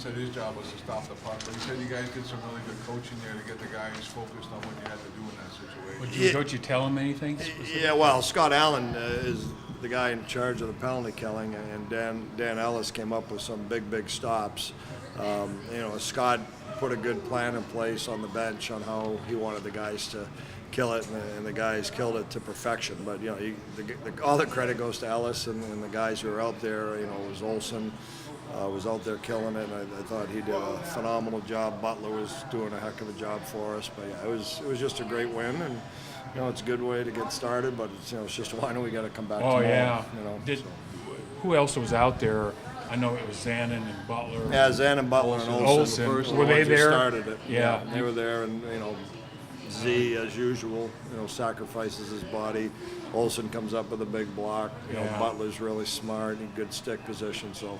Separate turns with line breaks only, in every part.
said his job was to stop the puck, but he said you guys did some really good coaching there to get the guys focused on what you had to do in that situation.
Don't you tell him anything specific?
Yeah, well, Scott Allen is the guy in charge of the penalty killing, and Dan Ellis came up with some big stops. Scott put a good plan in place on the bench on how he wanted the guys to kill it, and the guys killed it to perfection. But all the credit goes to Ellis and the guys who were out there. It was Olsen was out there killing it, and I thought he did a phenomenal job. Butler was doing a heck of a job for us. But yeah, it was just a great win, and it's a good way to get started. But it's just why don't we got to come back?
Oh
tomorrow,
yeah. Who else was out there? I know it was Zanin and Butler.
Yeah, Zan and Butler and Olsen.
Were they there?
Started it.
Yeah,
they were there, and Z, as usual, sacrifices his body. Olsen comes up with a big block. Butler's really smart and good stick position. So,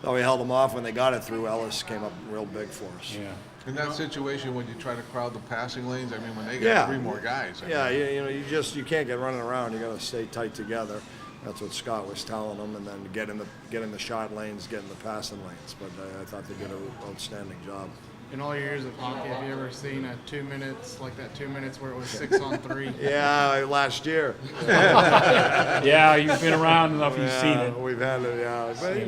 though we held them off when they got it through, Ellis came up real big for us.
Yeah.
In that situation, when you try to crowd the passing lanes, I mean, when they got 3 more guys.
You can't get running around. You got to stay tight together. That's what Scott was telling them, and then get in the shot lanes, get in the passing lanes. But I thought they did an outstanding job.
In all your years of hockey, have you ever seen a 2 minutes, like that 2 minutes where it was 6-on-3?
Yeah, last year.
Yeah, you've been around enough, you've seen it.
We've had it, yeah. But,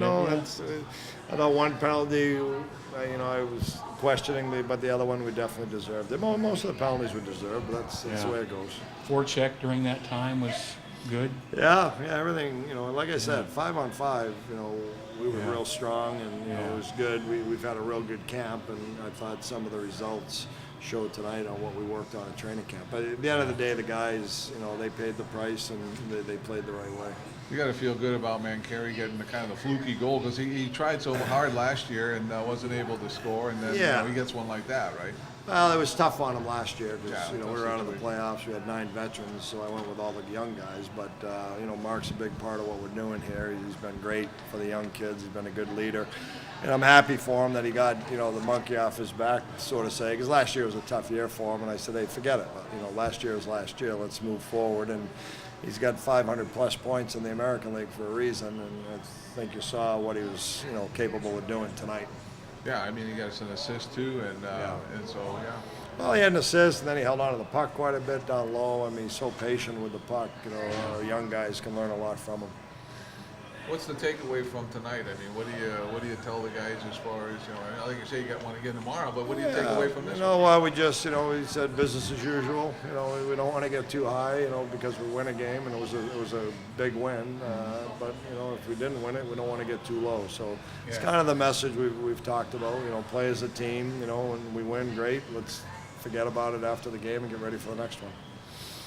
I thought one penalty, I was questioning, but the other one we definitely deserved it. Most of the penalties we deserved, but that's the way it goes.
Forecheck during that time was good?
Yeah, everything, like I said, 5-on-5, we were real strong, and it was good. We've had a real good camp, and I thought some of the results showed tonight on what we worked on in training camp. But at the end of the day, the guys, they paid the price, and they played the right way.
You got to feel good about Carey getting the kind of fluky goal, because he tried so hard last year and wasn't able to score, and then he gets one like that, right?
Well, it was tough on him last year because we were out of the
situation.
playoffs. We had 9 veterans, so I went with all the young guys. But Mark's a big part of what we're doing here. He's been great for the young kids. He's been a good leader, and I'm happy for him that he got the monkey off his back, sort of say, because last year was a tough year for him. And I said, hey, forget it. Last year was last year. Let's move forward. And he's got 500+ points in the American League for a reason, and I think you saw what he was capable of doing tonight.
Yeah, I mean, he got us an assist too, and so,
Well, he had an assist, and then he held on to the puck quite a bit down low. I mean, he's so patient with the puck. Our young guys can learn a lot from him.
What's the takeaway from tonight? I mean, what do you tell the guys as far as, like you say, you got one again tomorrow, but what do you take away from this?
We just, we said business as usual. We don't want to get too high, because we win a game, and it was a big win. But if we didn't win it, we don't want to get too low. So it's kind of the message we've talked about. Play as a team. When we win, great. Let's forget about it after the game and get ready for the next one.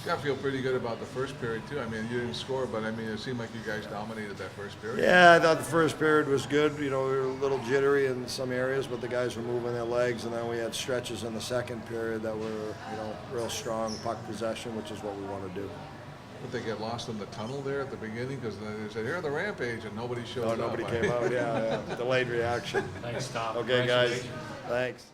You got to feel pretty good about the first period too. I mean, you didn't score, but I mean, it seemed like you guys dominated that first period.
Yeah, I thought the first period was good. We were a little jittery in some areas, but the guys were moving their legs, and then we had stretches in the second period that were, real strong puck possession, which is what we want to do.
But they get lost in the tunnel there at the beginning because they said, "Here, the rampage," and nobody showed up.
Nobody came out. Yeah, delayed reaction.
Thanks, Tom.
Okay, guys. Thanks.